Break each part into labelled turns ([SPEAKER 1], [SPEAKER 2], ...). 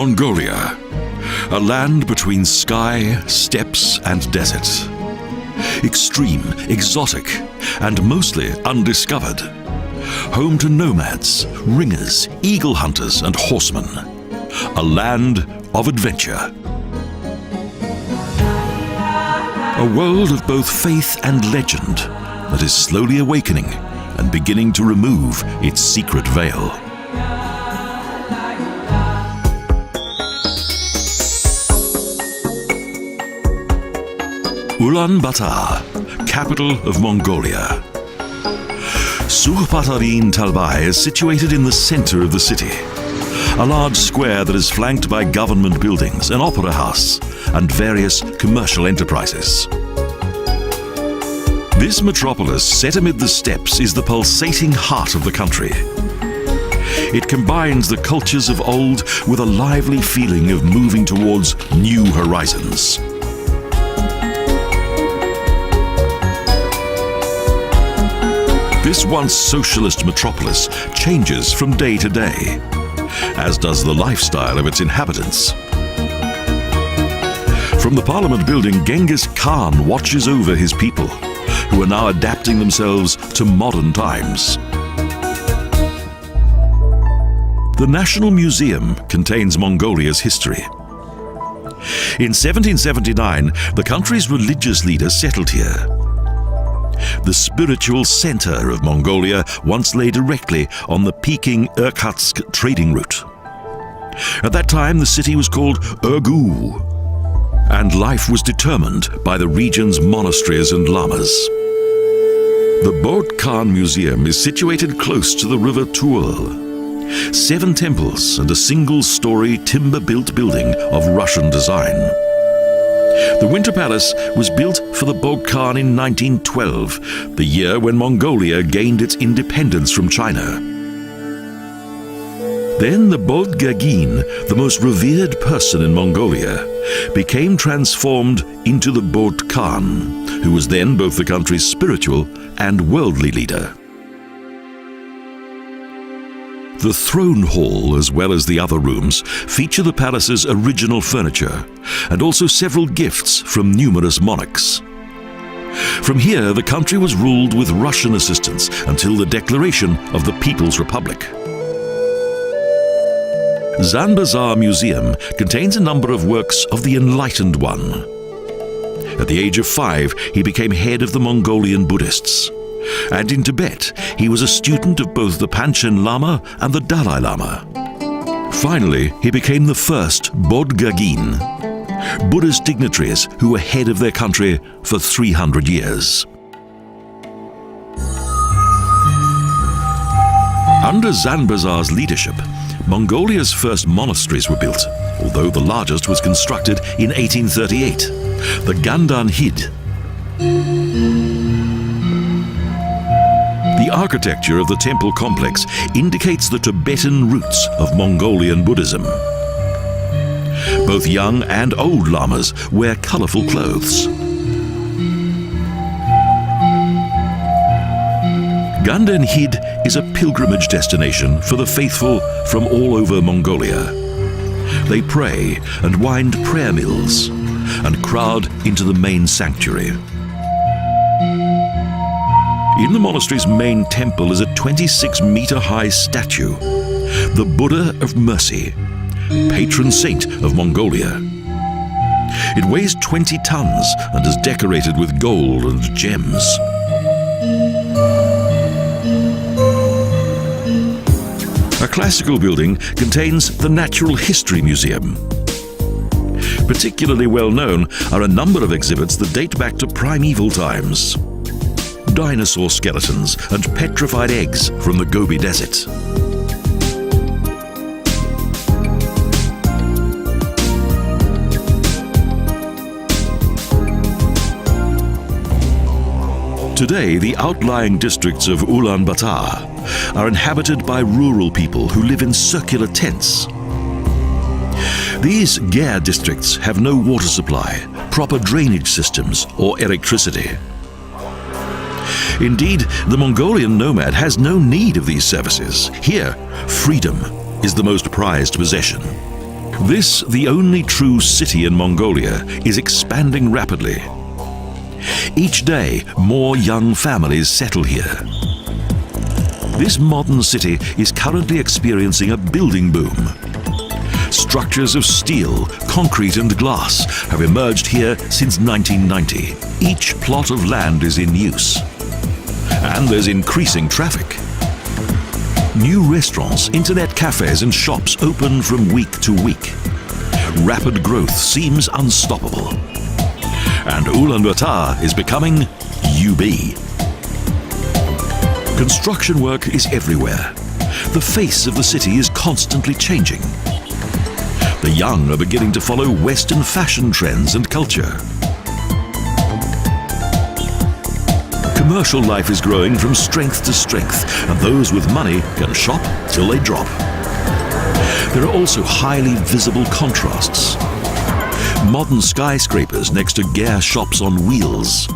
[SPEAKER 1] Mongolia, a land between sky, steppes and desert. Extreme, exotic and mostly undiscovered. Home to nomads, ringers, eagle hunters and horsemen. A land of adventure. A world of both faith and legend that is slowly awakening and beginning to remove its secret veil. Ulaanbaatar, capital of Mongolia. Sukhbatarin Talbai is situated in the center of the city. A large square that is flanked by government buildings, an opera house, and various commercial enterprises. This metropolis, set amid the steppes, is the pulsating heart of the country. It combines the cultures of old with a lively feeling of moving towards new horizons. This once socialist metropolis changes from day to day, as does the lifestyle of its inhabitants. From the Parliament building, Genghis Khan watches over his people, who are now adapting themselves to modern times. The National Museum contains Mongolia's history. In 1779, the country's religious leaders settled here. The spiritual center of Mongolia once lay directly on the Peking-Irkutsk trading route. At that time, the city was called Urgu, and life was determined by the region's monasteries and lamas. The Bod Khan Museum is situated close to the river Tuol. 7 temples and a single-story timber-built building of Russian design. The Winter Palace was built for the Bod Khan in 1912, the year when Mongolia gained its independence from China. Then the Bod Gagin, the most revered person in Mongolia, became transformed into the Bod Khan, who was then both the country's spiritual and worldly leader. The throne hall, as well as the other rooms, feature the palace's original furniture, and also several gifts from numerous monarchs. From here, the country was ruled with Russian assistance until the declaration of the People's Republic. Zanbazar Museum contains a number of works of the Enlightened One. At the age of 5, he became head of the Mongolian Buddhists. And in Tibet, he was a student of both the Panchen Lama and the Dalai Lama. Finally, he became the first Bod Gagin, Buddhist dignitaries who were head of their country for 300 years. Under Zanbazar's leadership, Mongolia's first monasteries were built, although the largest was constructed in 1838, the Gandan Hid. The architecture of the temple complex indicates the Tibetan roots of Mongolian Buddhism. Both young and old lamas wear colorful clothes. Gandan Hid is a pilgrimage destination for the faithful from all over Mongolia. They pray and wind prayer mills and crowd into the main sanctuary. In the monastery's main temple is a 26-meter-high statue, the Buddha of Mercy, patron saint of Mongolia. It weighs 20 tons and is decorated with gold and gems. A classical building contains the Natural History Museum. Particularly well known are a number of exhibits that date back to primeval times. Dinosaur skeletons and petrified eggs from the Gobi Desert. Today, the outlying districts of Ulaanbaatar are inhabited by rural people who live in circular tents. These Ger districts have no water supply, proper drainage systems, or electricity. Indeed, the Mongolian nomad has no need of these services. Here, freedom is the most prized possession. This, the only true city in Mongolia, is expanding rapidly. Each day, more young families settle here. This modern city is currently experiencing a building boom. Structures of steel, concrete and glass have emerged here since 1990. Each plot of land is in use. And there's increasing traffic. New restaurants, internet cafes and shops open from week to week. Rapid growth seems unstoppable. And Ulaanbaatar is becoming UB. Construction work is everywhere. The face of the city is constantly changing. The young are beginning to follow Western fashion trends and culture. Commercial life is growing from strength to strength, and those with money can shop till they drop. There are also highly visible contrasts. Modern skyscrapers next to gas shops on wheels.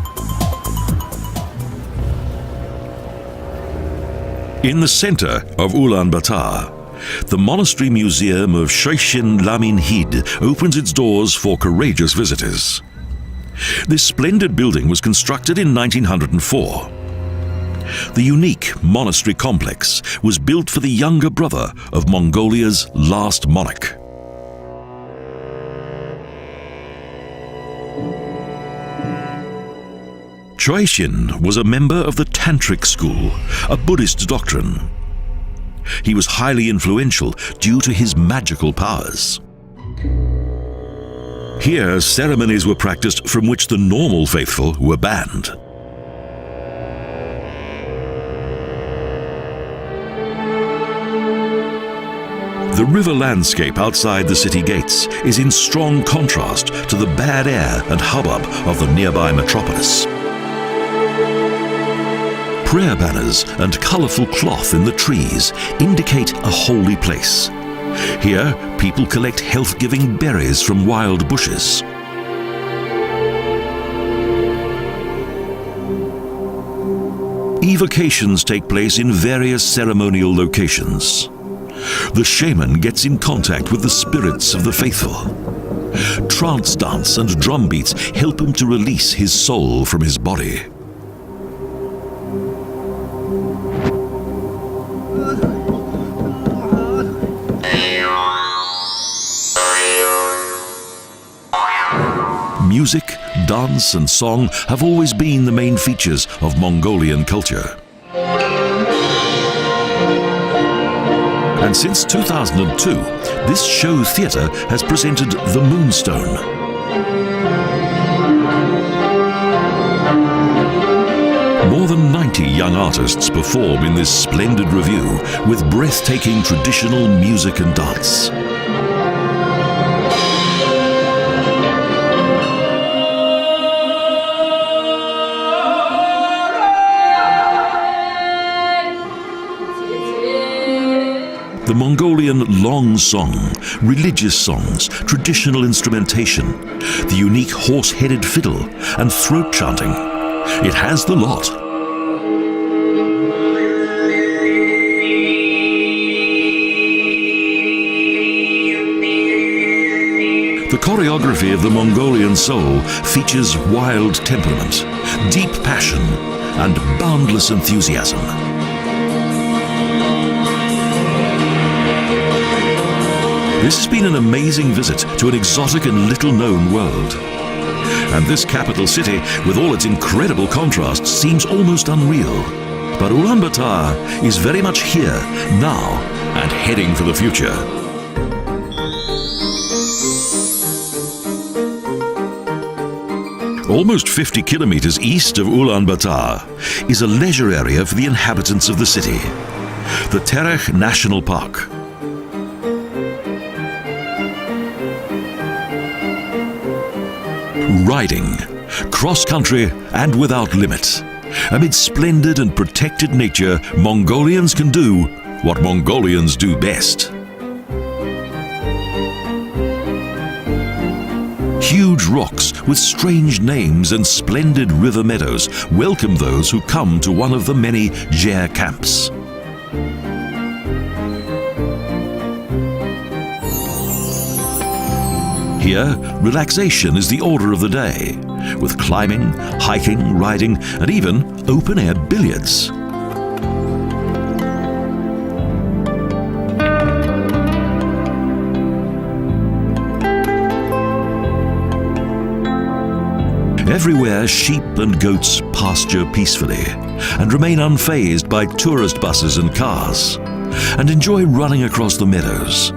[SPEAKER 1] In the center of Ulaanbaatar, the Monastery Museum of Shoishin Lamin Hid opens its doors for courageous visitors. This splendid building was constructed in 1904. The unique monastery complex was built for the younger brother of Mongolia's last monarch. Shoishin was a member of the Tantric school, a Buddhist doctrine. He was highly influential due to his magical powers. Here, ceremonies were practiced from which the normal faithful were banned. The river landscape outside the city gates is in strong contrast to the bad air and hubbub of the nearby metropolis. Prayer banners and colourful cloth in the trees indicate a holy place. Here, people collect health-giving berries from wild bushes. Evocations take place in various ceremonial locations. The shaman gets in contact with the spirits of the faithful. Trance dance and drum beats help him to release his soul from his body. Music, dance and song have always been the main features of Mongolian culture. And since 2002, this show theatre has presented The Moonstone. More than 90 young artists perform in this splendid revue with breathtaking traditional music and dance. The Mongolian long song, religious songs, traditional instrumentation, the unique horse-headed fiddle and throat chanting. It has the lot. The choreography of the Mongolian soul features wild temperament, deep passion and boundless enthusiasm. This has been an amazing visit to an exotic and little-known world. And this capital city, with all its incredible contrasts, seems almost unreal. But Ulaanbaatar is very much here, now, and heading for the future. Almost 50 kilometers east of Ulaanbaatar is a leisure area for the inhabitants of the city, the Terech National Park. Riding, cross-country and without limit. Amid splendid and protected nature, Mongolians can do what Mongolians do best. Huge rocks with strange names and splendid river meadows welcome those who come to one of the many Jer camps. Here, relaxation is the order of the day, with climbing, hiking, riding, and even open-air billiards. Everywhere, sheep and goats pasture peacefully and remain unfazed by tourist buses and cars, and enjoy running across the meadows.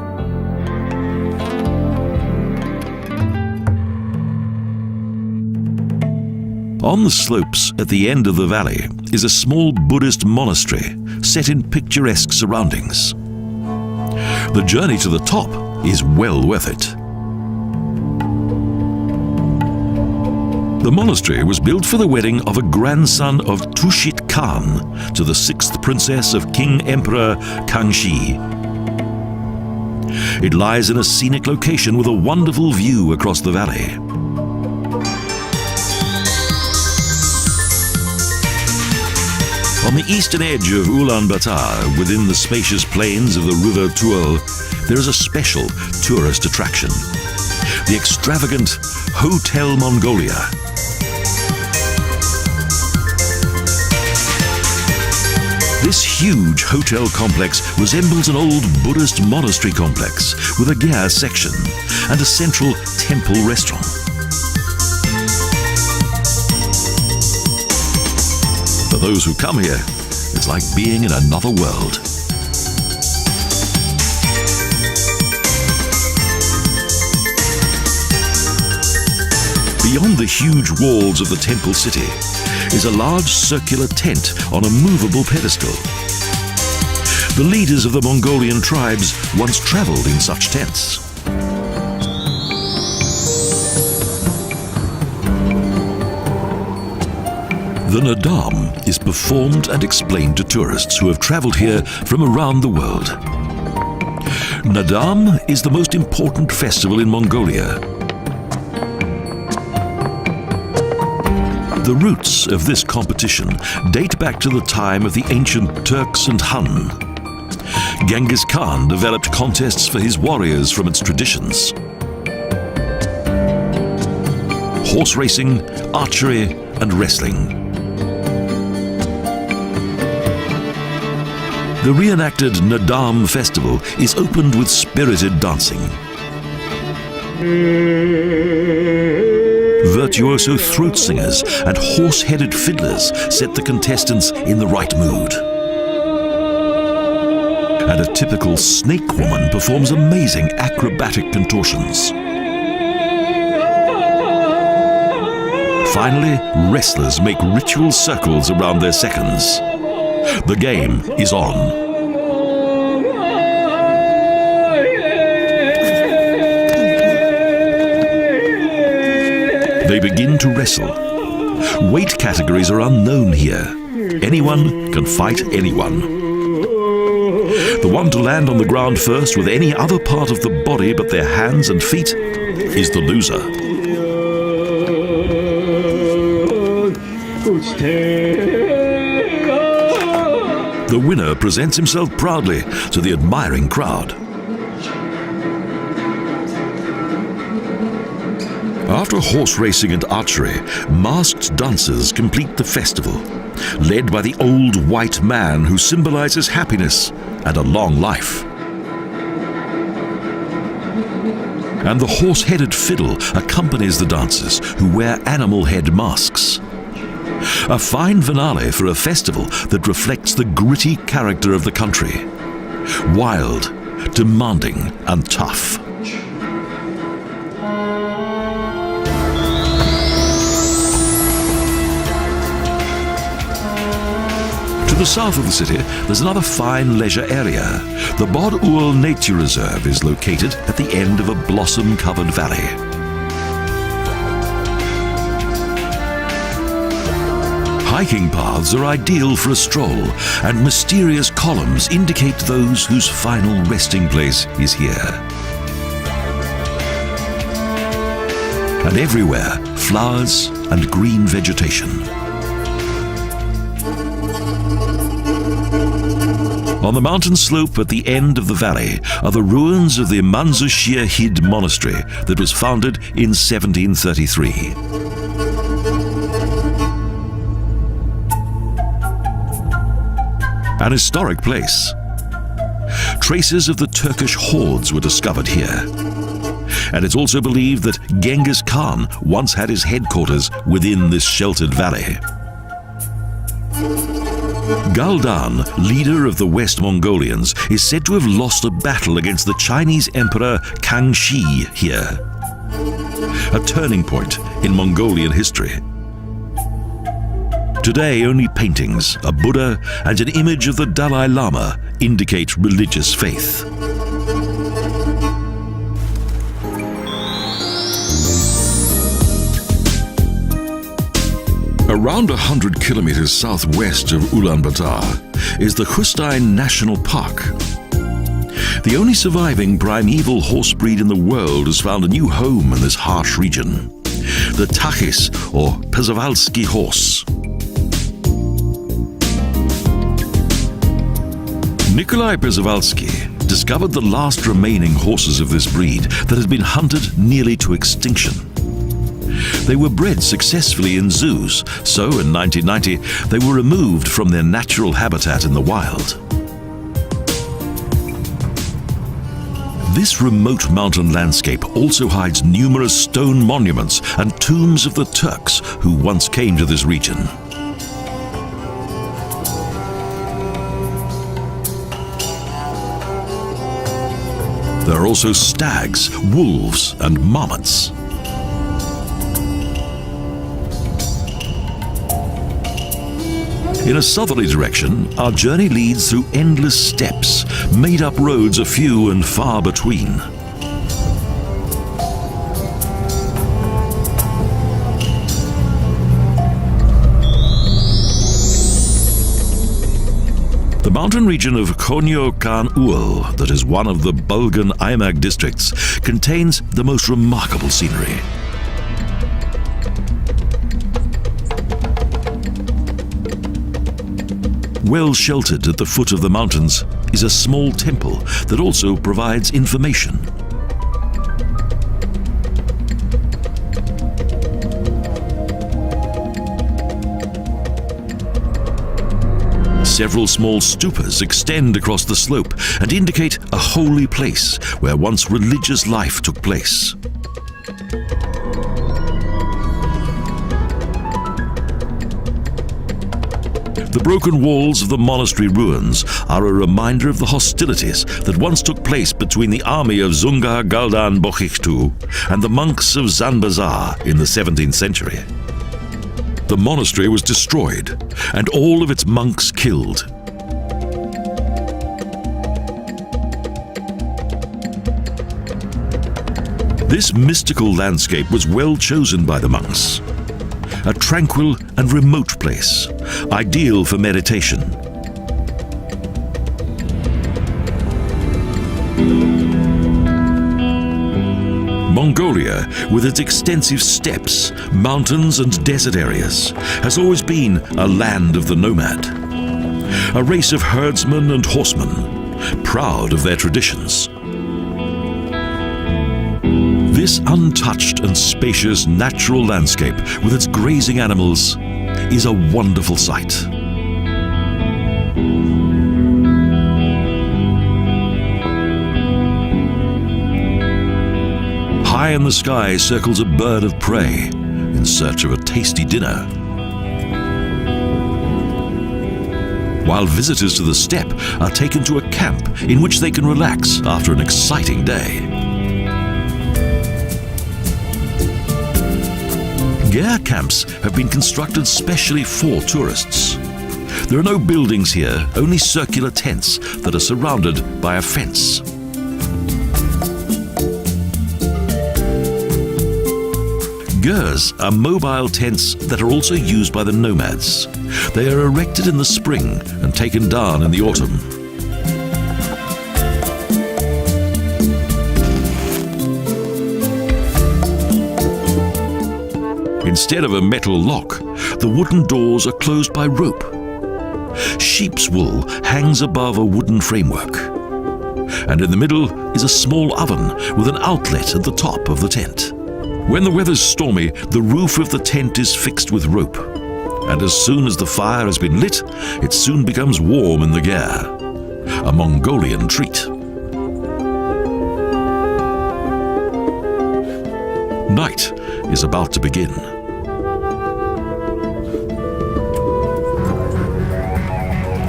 [SPEAKER 1] On the slopes at the end of the valley is a small Buddhist monastery set in picturesque surroundings. The journey to the top is well worth it. The monastery was built for the wedding of a grandson of Tushit Khan to the 6th princess of King Emperor Kangxi. It lies in a scenic location with a wonderful view across the valley. On the eastern edge of Ulaanbaatar, within the spacious plains of the River Tuol, there is a special tourist attraction: the extravagant Hotel Mongolia. This huge hotel complex resembles an old Buddhist monastery complex with a Gya section and a central temple restaurant. For those who come here, it's like being in another world. Beyond the huge walls of the temple city is a large circular tent on a movable pedestal. The leaders of the Mongolian tribes once traveled in such tents. The Nadam is performed and explained to tourists who have traveled here from around the world. Nadam is the most important festival in Mongolia. The roots of this competition date back to the time of the ancient Turks and Hun. Genghis Khan developed contests for his warriors from its traditions. Horse racing, archery, and wrestling. The reenacted Nadam festival is opened with spirited dancing. Virtuoso throat singers and horse-headed fiddlers set the contestants in the right mood. And a typical snake woman performs amazing acrobatic contortions. Finally, wrestlers make ritual circles around their seconds. The game is on. They begin to wrestle. Weight categories are unknown here. Anyone can fight anyone. The one to land on the ground first with any other part of the body but their hands and feet is the loser. The winner presents himself proudly to the admiring crowd. After horse racing and archery, masked dancers complete the festival, led by the old white man who symbolizes happiness and a long life. And the horse-headed fiddle accompanies the dancers who wear animal head masks. A fine finale for a festival that reflects the gritty character of the country. Wild, demanding, and tough. To the south of the city, there's another fine leisure area. The Bod Uol Nature Reserve is located at the end of a blossom-covered valley. Hiking paths are ideal for a stroll, and mysterious columns indicate those whose final resting place is here. And everywhere, flowers and green vegetation. On the mountain slope at the end of the valley are the ruins of the Manzushir Hid monastery that was founded in 1733. An historic place. Traces of the Turkish hordes were discovered here. And it's also believed that Genghis Khan once had his headquarters within this sheltered valley. Galdan, leader of the West Mongolians, is said to have lost a battle against the Chinese Emperor Kangxi here. A turning point in Mongolian history. Today, only paintings, a Buddha, and an image of the Dalai Lama indicate religious faith. Around 100 kilometers southwest of Ulaanbaatar is the Khustein National Park. The only surviving primeval horse breed in the world has found a new home in this harsh region. The Takhis, or Przevalsky horse. Nikolai Przevalsky discovered the last remaining horses of this breed that had been hunted nearly to extinction. They were bred successfully in zoos, so in 1990 they were removed from their natural habitat in the wild. This remote mountain landscape also hides numerous stone monuments and tombs of the Turks who once came to this region. There are also stags, wolves, and marmots. In a southerly direction, our journey leads through endless steppes. Made-up roads are few and far between. The mountain region of Konyo-Kan-Uul, that is one of the Bulgan-Aimag districts, contains the most remarkable scenery. Well sheltered at the foot of the mountains is a small temple that also provides information. Several small stupas extend across the slope and indicate a holy place where once religious life took place. The broken walls of the monastery ruins are a reminder of the hostilities that once took place between the army of Zunga Galdan Bokhiktu and the monks of Zanbazar in the 17th century. The monastery was destroyed and all of its monks killed. This mystical landscape was well chosen by the monks. A tranquil and remote place, ideal for meditation. Mongolia, with its extensive steppes, mountains and desert areas, has always been a land of the nomad. A race of herdsmen and horsemen, proud of their traditions. This untouched and spacious natural landscape with its grazing animals is a wonderful sight. High in the sky circles a bird of prey in search of a tasty dinner. While visitors to the steppe are taken to a camp in which they can relax after an exciting day. Ger camps have been constructed specially for tourists. There are no buildings here, only circular tents that are surrounded by a fence. Gers are mobile tents that are also used by the nomads. They are erected in the spring and taken down in the autumn. Instead of a metal lock, the wooden doors are closed by rope. Sheep's wool hangs above a wooden framework, and in the middle is a small oven with an outlet at the top of the tent. When the weather's stormy, the roof of the tent is fixed with rope, and as soon as the fire has been lit, it soon becomes warm in the ger, a Mongolian treat. Night is about to begin.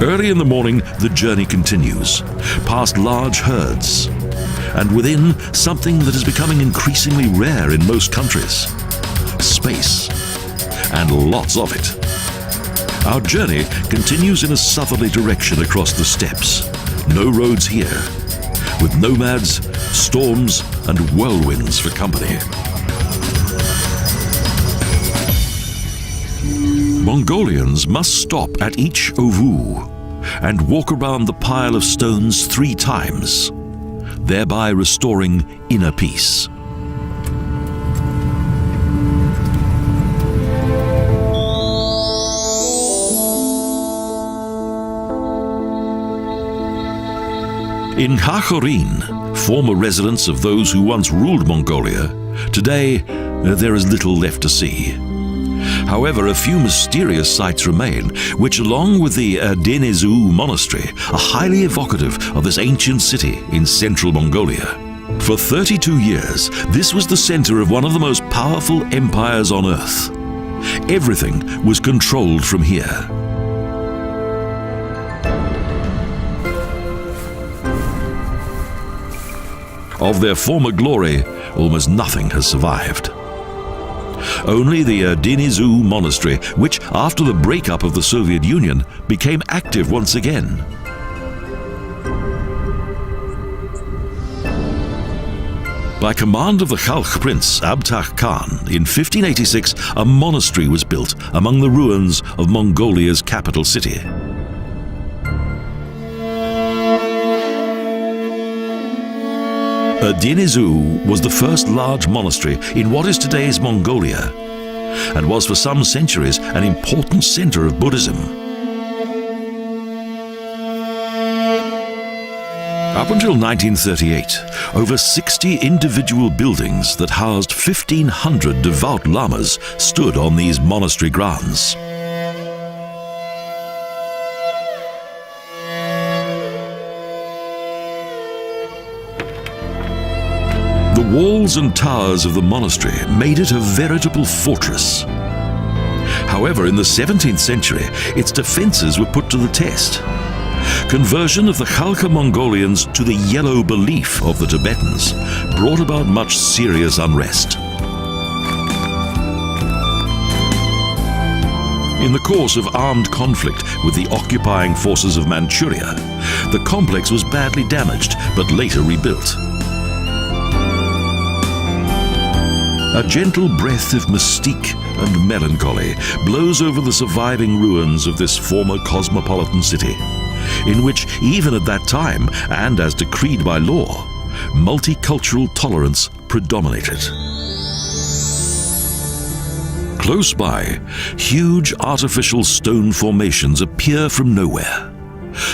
[SPEAKER 1] Early in the morning, the journey continues, past large herds, and within something that is becoming increasingly rare in most countries: space, and lots of it. Our journey continues in a southerly direction across the steppes. No roads here, with nomads, storms, and whirlwinds for company. Mongolians must stop at each ovu and walk around the pile of stones 3 times, thereby restoring inner peace. In Khachorin, former residence of those who once ruled Mongolia, today there is little left to see. However, a few mysterious sites remain, which, along with the Denizu Monastery, are highly evocative of this ancient city in central Mongolia. For 32 years, this was the center of one of the most powerful empires on earth. Everything was controlled from here. Of their former glory, almost nothing has survived. Only the Denizu Monastery, which, after the breakup of the Soviet Union, became active once again. By command of the Khalkh prince Abtakh Khan, in 1586, a monastery was built among the ruins of Mongolia's capital city. Denizu was the first large monastery in what is today's Mongolia, and was for some centuries an important center of Buddhism. Up until 1938, over 60 individual buildings that housed 1,500 devout lamas stood on these monastery grounds. The walls and towers of the monastery made it a veritable fortress. However, in the 17th century, its defenses were put to the test. Conversion of the Khalkha Mongolians to the yellow belief of the Tibetans brought about much serious unrest. In the course of armed conflict with the occupying forces of Manchuria, the complex was badly damaged but later rebuilt. A gentle breath of mystique and melancholy blows over the surviving ruins of this former cosmopolitan city, in which, even at that time, and as decreed by law, multicultural tolerance predominated. Close by, huge artificial stone formations appear from nowhere.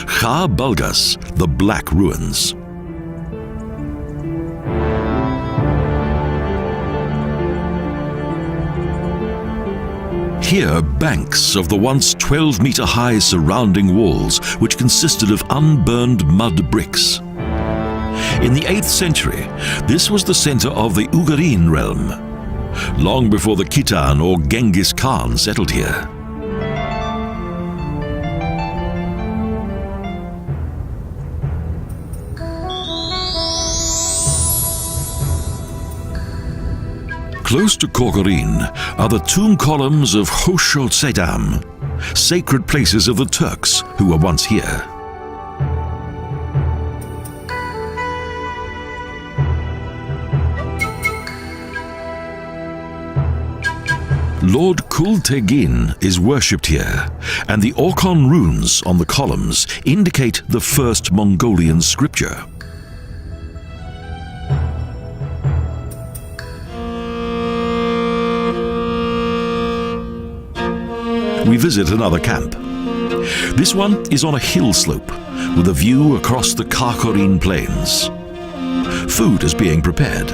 [SPEAKER 1] Kha Bulgas, the Black Ruins. Here, banks of the once 12-meter-high surrounding walls, which consisted of unburned mud bricks. In the 8th century, this was the center of the Ugarin realm, long before the Khitan or Genghis Khan settled here. Close to Kogorin are the tomb columns of Hoshotsedam, sacred places of the Turks who were once here. Lord Kultegin is worshipped here, and the Orkhon runes on the columns indicate the first Mongolian scripture. We visit another camp. This one is on a hill slope with a view across the Karakoram plains. Food is being prepared.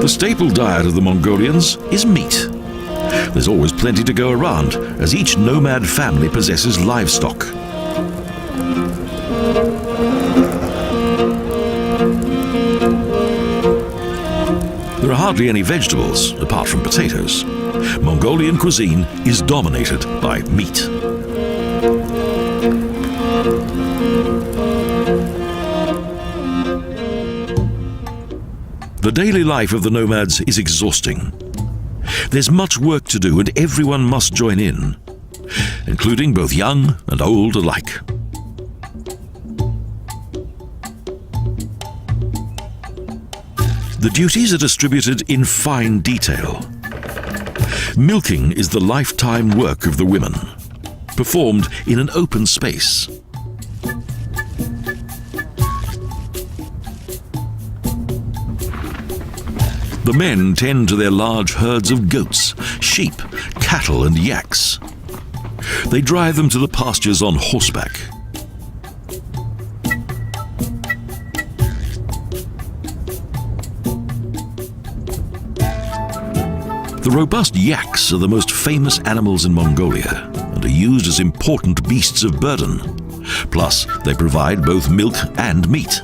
[SPEAKER 1] The staple diet of the Mongolians is meat. There's always plenty to go around, as each nomad family possesses livestock. There are hardly any vegetables, apart from potatoes. Mongolian cuisine is dominated by meat. The daily life of the nomads is exhausting. There's much work to do and everyone must join in, including both young and old alike. The duties are distributed in fine detail. Milking is the lifetime work of the women, performed in an open space. The men tend to their large herds of goats, sheep, cattle and yaks. They drive them to the pastures on horseback. The robust yaks are the most famous animals in Mongolia and are used as important beasts of burden. Plus, they provide both milk and meat.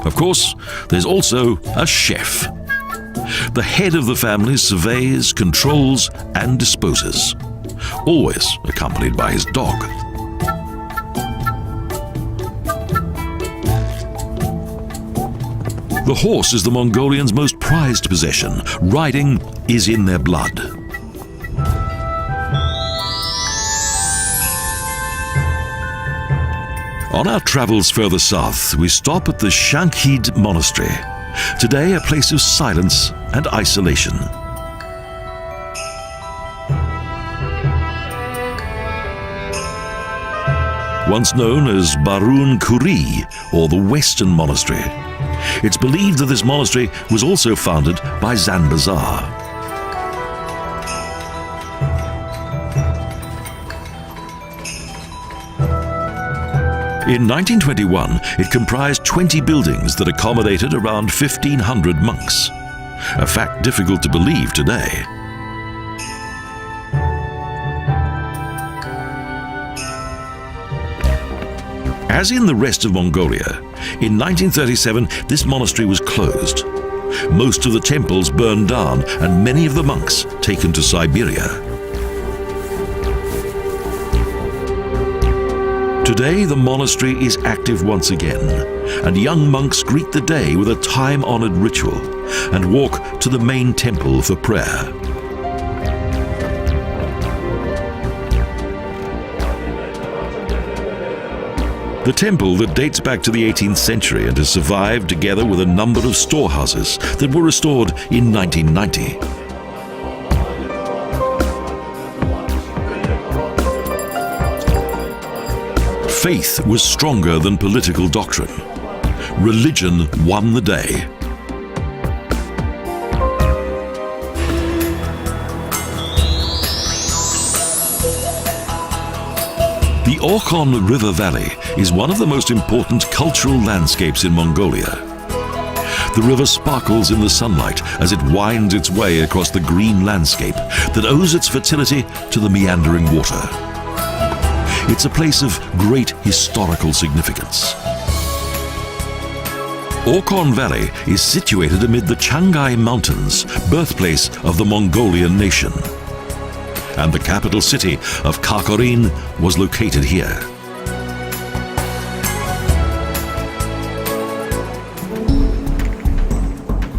[SPEAKER 1] Of course, there's also a chef. The head of the family surveys, controls, and disposes, always accompanied by his dog. The horse is the Mongolians' most prized possession. Riding is in their blood. On our travels further south, we stop at the Shankhid Monastery, today a place of silence and isolation. Once known as Barun Kuri, or the Western Monastery, it's believed that this monastery was also founded by Zanbazar. In 1921, it comprised 20 buildings that accommodated around 1,500 monks, a fact difficult to believe today. As in the rest of Mongolia, in 1937 this monastery was closed. Most of the temples burned down and many of the monks taken to Siberia. Today the monastery is active once again, and young monks greet the day with a time-honored ritual and walk to the main temple for prayer. The temple that dates back to the 18th century and has survived together with a number of storehouses that were restored in 1990. Faith was stronger than political doctrine. Religion won the day. The Orkhon River Valley is one of the most important cultural landscapes in Mongolia. The river sparkles in the sunlight as it winds its way across the green landscape that owes its fertility to the meandering water. It's a place of great historical significance. Orkhon Valley is situated amid the Changai Mountains, birthplace of the Mongolian nation. And the capital city of Karakoram was located here.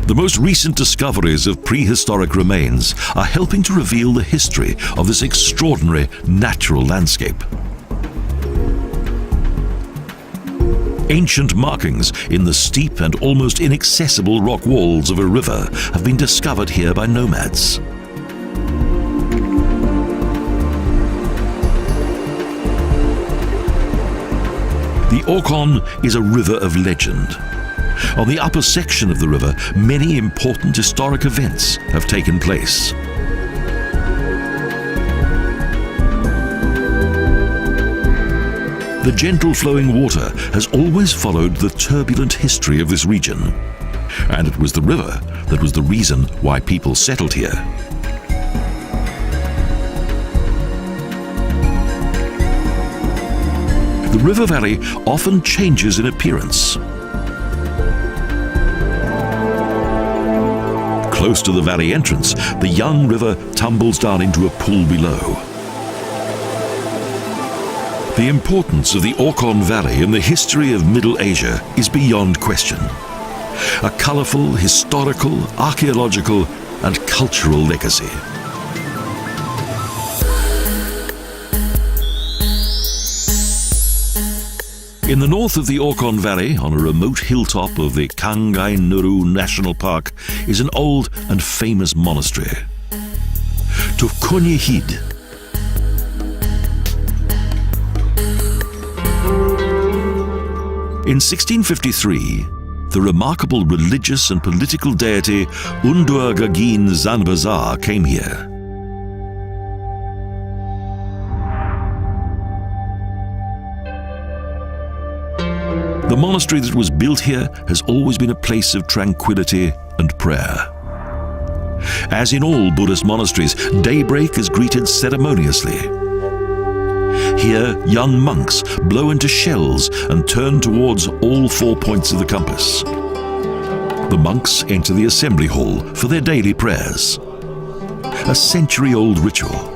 [SPEAKER 1] The most recent discoveries of prehistoric remains are helping to reveal the history of this extraordinary natural landscape. Ancient markings in the steep and almost inaccessible rock walls of a river have been discovered here by nomads. The The Orkhon is a river of legend. On the upper section of the river, many important historic events have taken place. The gentle flowing water has always followed the turbulent history of this region, and it was the river that was the reason why people settled here. The river valley often changes in appearance. Close to the valley entrance, the young river tumbles down into a pool below. The importance of the Orkhon Valley in the history of Middle Asia is beyond question. A colourful, historical, archaeological and cultural legacy. In the north of the Orkhon Valley, on a remote hilltop of the Kangai Nuru National Park, is an old and famous monastery. Tukuni Hid. In 1653, the remarkable religious and political deity Undur Gagin Zanbazar came here. The monastery that was built here has always been a place of tranquility and prayer. As in all Buddhist monasteries, daybreak is greeted ceremoniously. Here, young monks blow into shells and turn towards all 4 points of the compass. The monks enter the assembly hall for their daily prayers. A century-old ritual.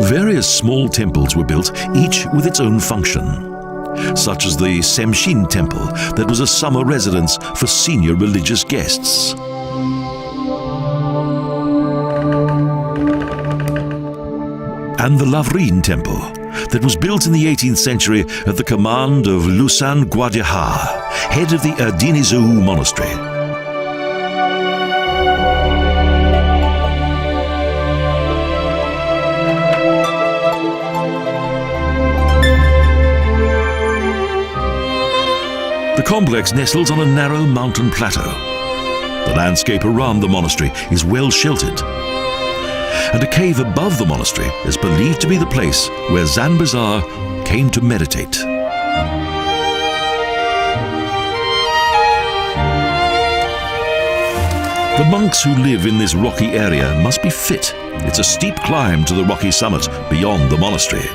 [SPEAKER 1] Various small temples were built, each with its own function, such as the Semshin Temple that was a summer residence for senior religious guests. And the Lavrin Temple that was built in the 18th century at the command of Lusan Guadiha, head of the Erdinizu monastery. The complex nestles on a narrow mountain plateau. The landscape around the monastery is well sheltered, and a cave above the monastery is believed to be the place where Zanbazar came to meditate. The monks who live in this rocky area must be fit. It's a steep climb to the rocky summit beyond the monastery.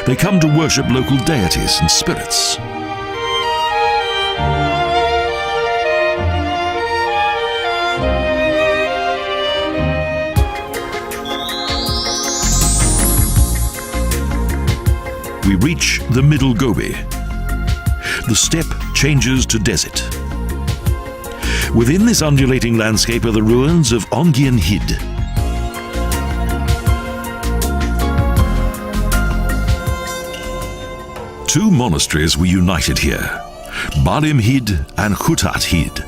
[SPEAKER 1] They come to worship local deities and spirits. We reach the Middle Gobi. The steppe changes to desert. Within this undulating landscape are the ruins of Ongyen Hid. Two monasteries were united here, Balim Hid and Khutat Hid.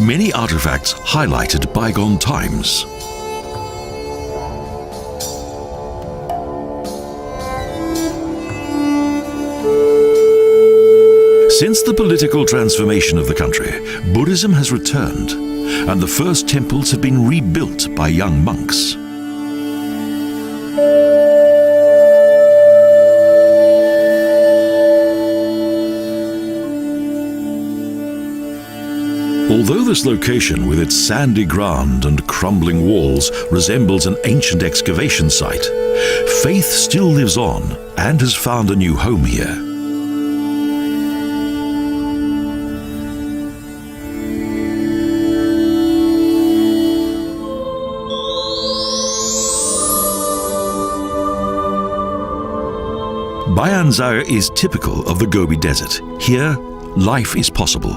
[SPEAKER 1] Many artifacts highlighted bygone times. Since the political transformation of the country, Buddhism has returned, and the first temples have been rebuilt by young monks. Although this location, with its sandy ground and crumbling walls, resembles an ancient excavation site, faith still lives on and has found a new home here. Bayanzar is typical of the Gobi Desert. Here, life is possible.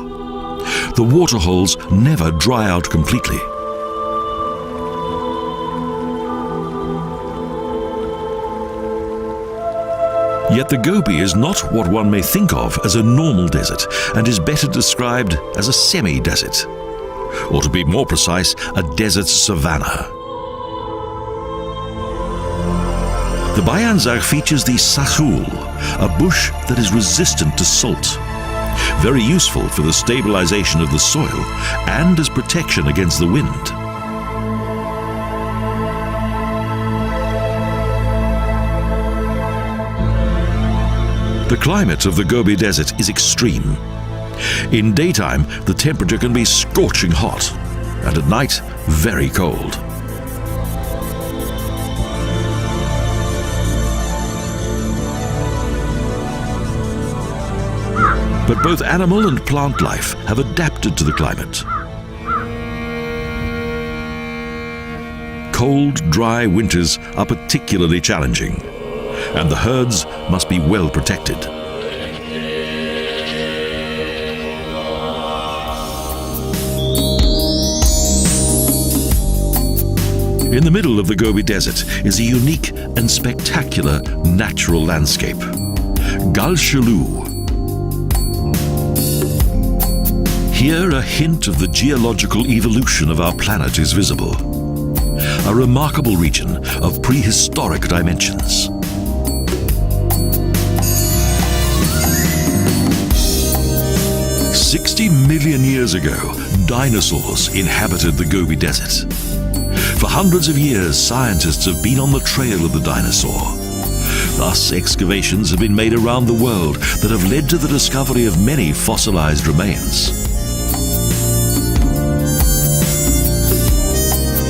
[SPEAKER 1] The waterholes never dry out completely. Yet the Gobi is not what one may think of as a normal desert and is better described as a semi-desert, or to be more precise, a desert savanna. The Bayanzar features the sahul, a bush that is resistant to salt, very useful for the stabilization of the soil and as protection against the wind. The climate of the Gobi Desert is extreme. In daytime, the temperature can be scorching hot, and at night, very cold. But both animal and plant life have adapted to the climate. Cold, dry winters are particularly challenging, and the herds must be well protected. In the middle of the Gobi Desert is a unique and spectacular natural landscape, Galshalu. Here a hint of the geological evolution of our planet is visible, a remarkable region of prehistoric dimensions. 60 million years ago, dinosaurs inhabited the Gobi Desert. For hundreds of years, scientists have been on the trail of the dinosaur. Thus, excavations have been made around the world that have led to the discovery of many fossilized remains.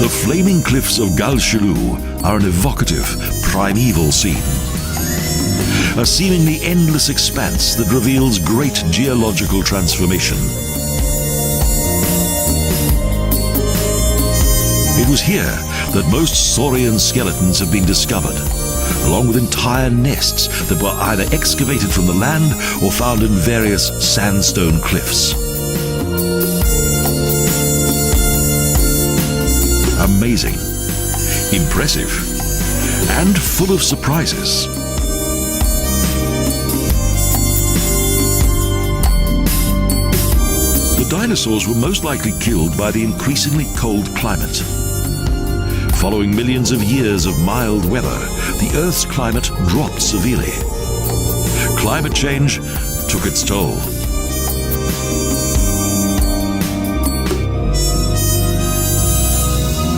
[SPEAKER 1] The flaming cliffs of Galshalu are an evocative, primeval scene. A seemingly endless expanse that reveals great geological transformation. It was here that most saurian skeletons have been discovered, along with entire nests that were either excavated from the land or found in various sandstone cliffs. Amazing, impressive, and full of surprises. The dinosaurs were most likely killed by the increasingly cold climate. Following millions of years of mild weather, the Earth's climate dropped severely. Climate change took its toll.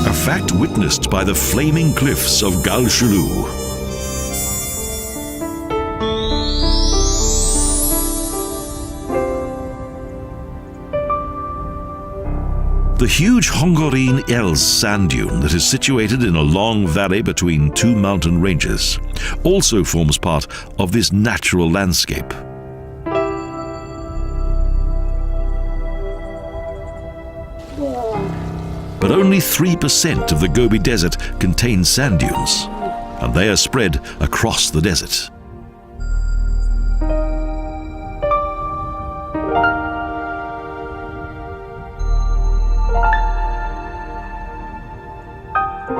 [SPEAKER 1] A fact witnessed by the flaming cliffs of Galshalu. The huge Hongorin Els sand dune that is situated in a long valley between two mountain ranges also forms part of this natural landscape. But only 3% of the Gobi Desert contains sand dunes, and they are spread across the desert.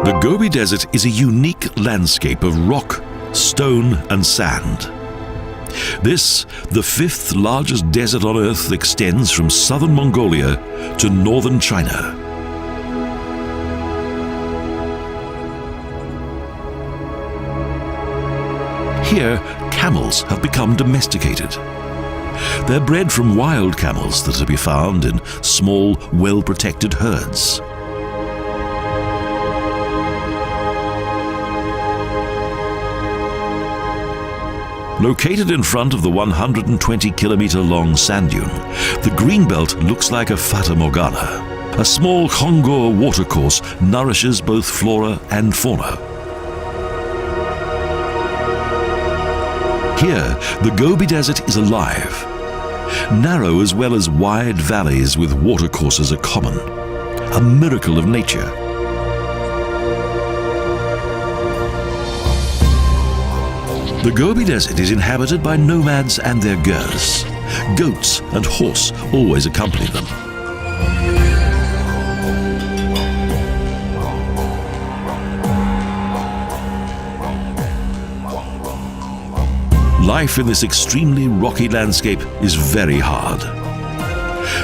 [SPEAKER 1] The Gobi Desert is a unique landscape of rock, stone, and sand. This, the fifth largest desert on Earth, extends from southern Mongolia to northern China. Here, camels have become domesticated. They're bred from wild camels that are to be found in small, well-protected herds. Located in front of the 120-kilometer-long sand dune, the greenbelt looks like a Fata Morgana. A small Khongor watercourse nourishes both flora and fauna. Here, the Gobi Desert is alive. Narrow as well as wide valleys with watercourses are common. A miracle of nature. The Gobi Desert is inhabited by nomads and their gers. Goats and horse always accompany them. life in this extremely rocky landscape is very hard.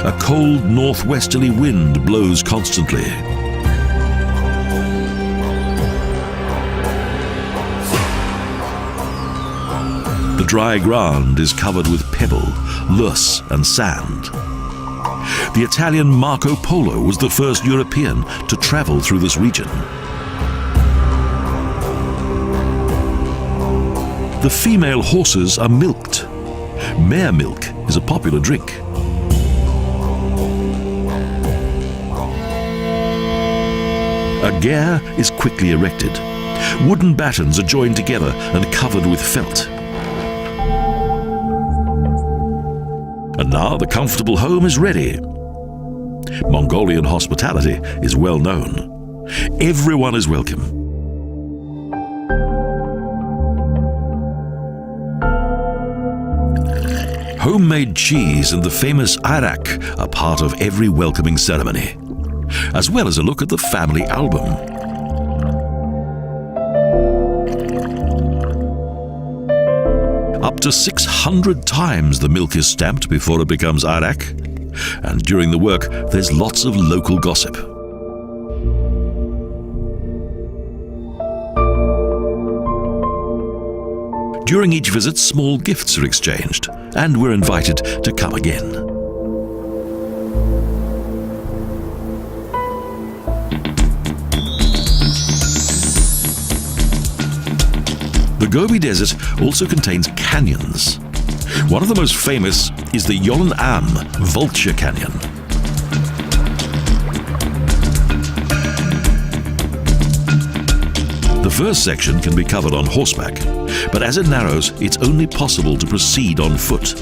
[SPEAKER 1] A cold northwesterly wind blows constantly. The dry ground is covered with pebble, loess and sand. The Italian Marco Polo was the first European to travel through this region. The female horses are milked. Mare milk is a popular drink. A gare is quickly erected. Wooden battens are joined together and covered with felt. And now the comfortable home is ready. Mongolian hospitality is well known. Everyone is welcome. Homemade cheese and the famous arak are part of every welcoming ceremony, as well as a look at the family album. Up to 600 times the milk is stamped before it becomes arak, and during the work there's lots of local gossip. During each visit, small gifts are exchanged, and we're invited to come again. The Gobi Desert also contains canyons. One of the most famous is the Yolan-Am Vulture Canyon. The first section can be covered on horseback, but as it narrows, it's only possible to proceed on foot.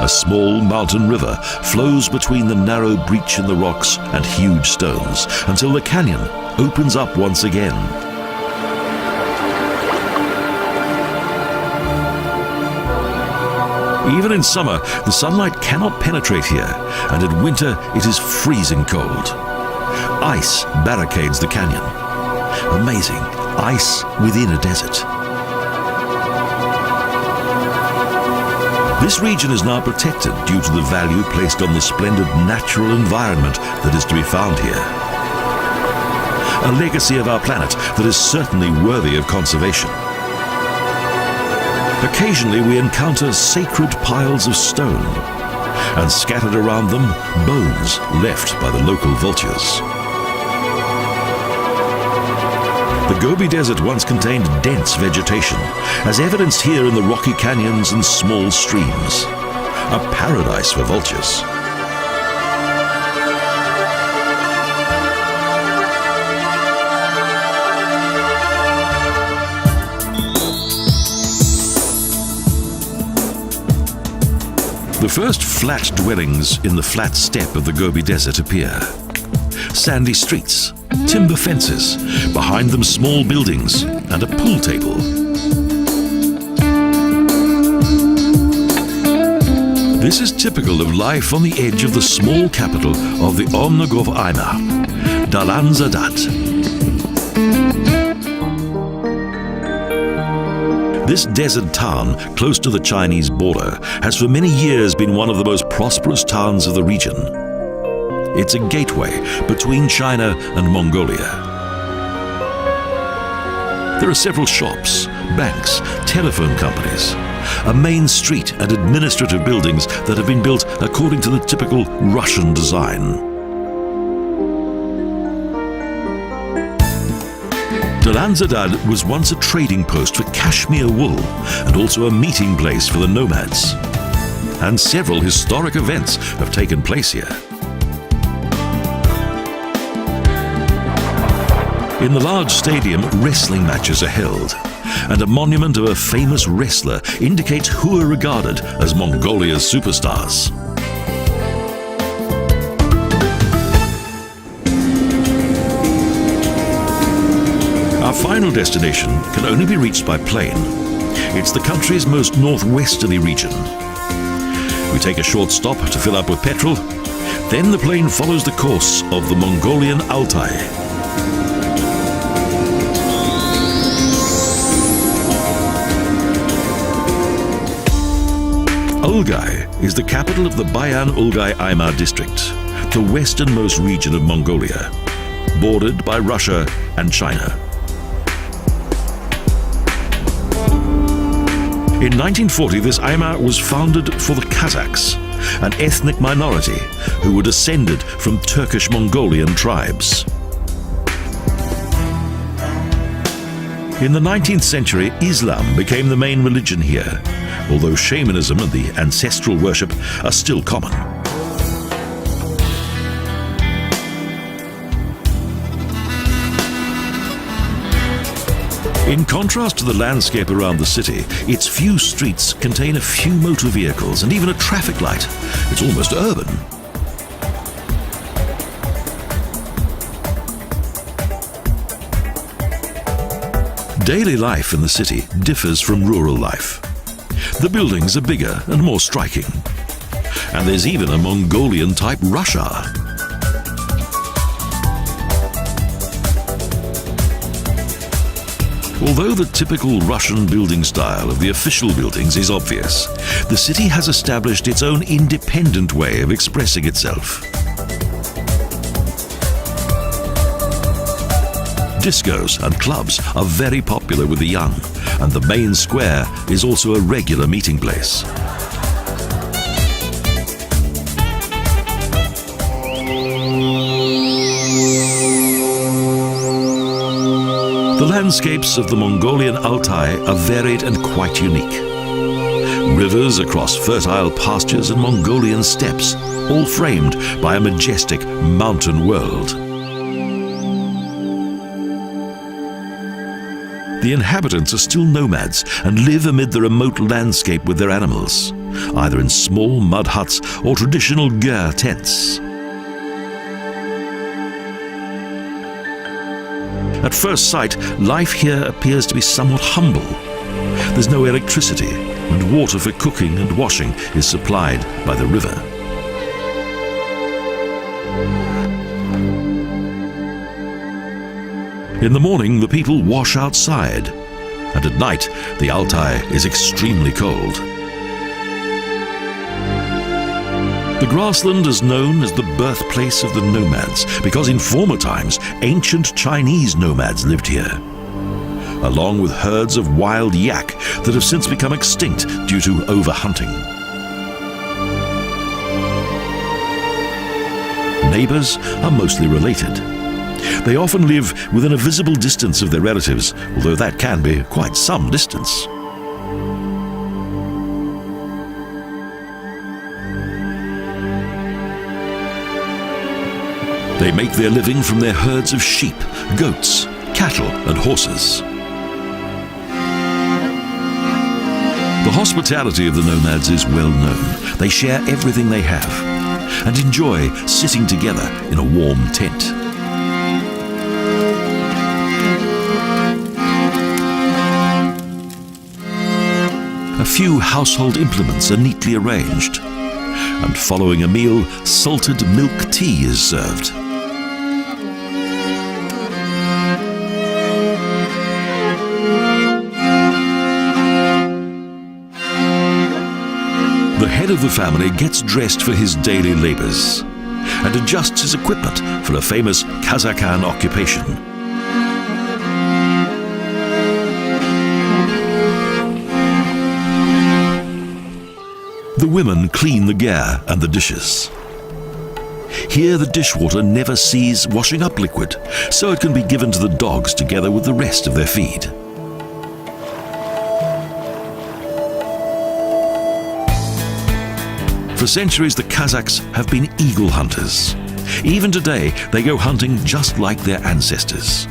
[SPEAKER 1] A small mountain river flows between the narrow breach in the rocks and huge stones until the canyon opens up once again. Even in summer, the sunlight cannot penetrate here, and in winter it is freezing cold. Ice barricades the canyon. Amazing, ice within a desert. This region is now protected due to the value placed on the splendid natural environment that is to be found here. A legacy of our planet that is certainly worthy of conservation. Occasionally we encounter sacred piles of stone, and scattered around them, bones left by the local vultures. The Gobi Desert once contained dense vegetation, as evidenced here in the rocky canyons and small streams. A paradise for vultures. The first flat dwellings in the flat steppe of the Gobi Desert appear. Sandy streets, timber fences, behind them small buildings, and a pool table. This is typical of life on the edge of the small capital of the Omnagov Aima, Dalanzadat. This desert town, close to the Chinese border, has for many years been one of the most prosperous towns of the region. It's a gateway between China and Mongolia. There are several shops, banks, telephone companies, a main street and administrative buildings that have been built according to the typical Russian design. Dalanzadad was once a trading post for cashmere wool and also a meeting place for the nomads. And several historic events have taken place here. In the large stadium, wrestling matches are held, and a monument of a famous wrestler indicates who are regarded as Mongolia's superstars. Our final destination can only be reached by plane. It's the country's most northwesterly region. We take a short stop to fill up with petrol, Then the plane follows the course of the Mongolian Altai. Ulgai is the capital of the Bayan-Ulgai-Aymar district, the westernmost region of Mongolia, bordered by Russia and China. In 1940, this Aymar was founded for the Kazakhs, an ethnic minority who were descended from Turkish Mongolian tribes. In the 19th century, Islam became the main religion here, although shamanism and the ancestral worship are still common. In contrast to the landscape around the city, its few streets contain a few motor vehicles and even a traffic light. It's almost urban. Daily life in the city differs from rural life. The buildings are bigger and more striking. And there's even a Mongolian-type rush hour. Although the typical Russian building style of the official buildings is obvious, the city has established its own independent way of expressing itself. Discos and clubs are very popular with the young, and the main square is also a regular meeting place. The landscapes of the Mongolian Altai are varied and quite unique. Rivers across fertile pastures and Mongolian steppes, all framed by a majestic mountain world. The inhabitants are still nomads and live amid the remote landscape with their animals, either in small mud huts or traditional ger tents. At first sight, life here appears to be somewhat humble. There's no electricity, and water for cooking and washing is supplied by the river. In the morning, the people wash outside, and at night, the Altai is extremely cold. The grassland is known as the birthplace of the nomads because in former times, ancient Chinese nomads lived here, along with herds of wild yak that have since become extinct due to overhunting. Neighbors are mostly related. They often live within a visible distance of their relatives, although that can be quite some distance. They make their living from their herds of sheep, goats, cattle, and horses. The hospitality of the nomads is well known. They share everything they have and enjoy sitting together in a warm tent. A few household implements are neatly arranged, and following a meal, salted milk tea is served. The head of the family gets dressed for his daily labors and adjusts his equipment for a famous Kazakhan occupation. The women clean the ger and the dishes. Here the dishwater never sees washing up liquid, so it can be given to the dogs together with the rest of their feed. For centuries, the Kazakhs have been eagle hunters. Even today, they go hunting just like their ancestors.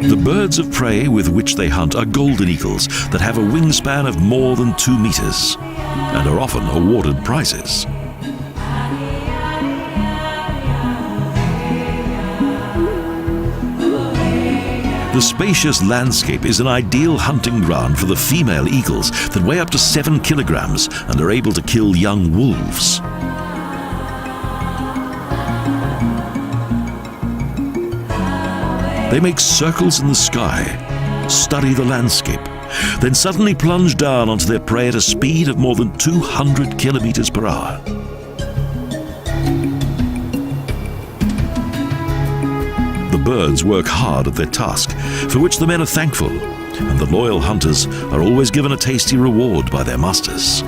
[SPEAKER 1] The birds of prey with which they hunt are golden eagles that have a wingspan of more than 2 meters and are often awarded prizes. The spacious landscape is an ideal hunting ground for the female eagles that weigh up to 7 kilograms and are able to kill young wolves. They make circles in the sky, study the landscape, then suddenly plunge down onto their prey at a speed of more than 200 kilometers per hour. The birds work hard at their task, for which the men are thankful, and the loyal hunters are always given a tasty reward by their masters.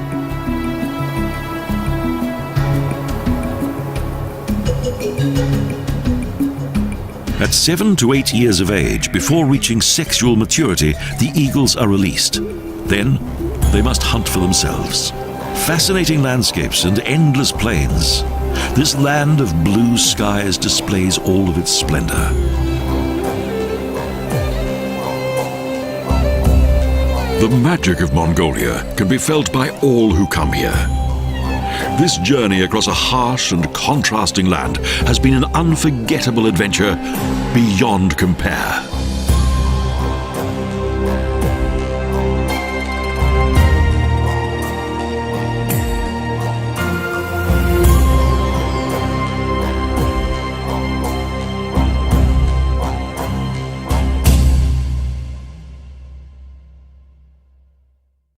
[SPEAKER 1] At 7 to 8 years of age, before reaching sexual maturity, the eagles are released. Then, they must hunt for themselves. Fascinating landscapes and endless plains. This land of blue skies displays all of its splendor. The magic of Mongolia can be felt by all who come here. This journey across a harsh and contrasting land has been an unforgettable adventure beyond compare.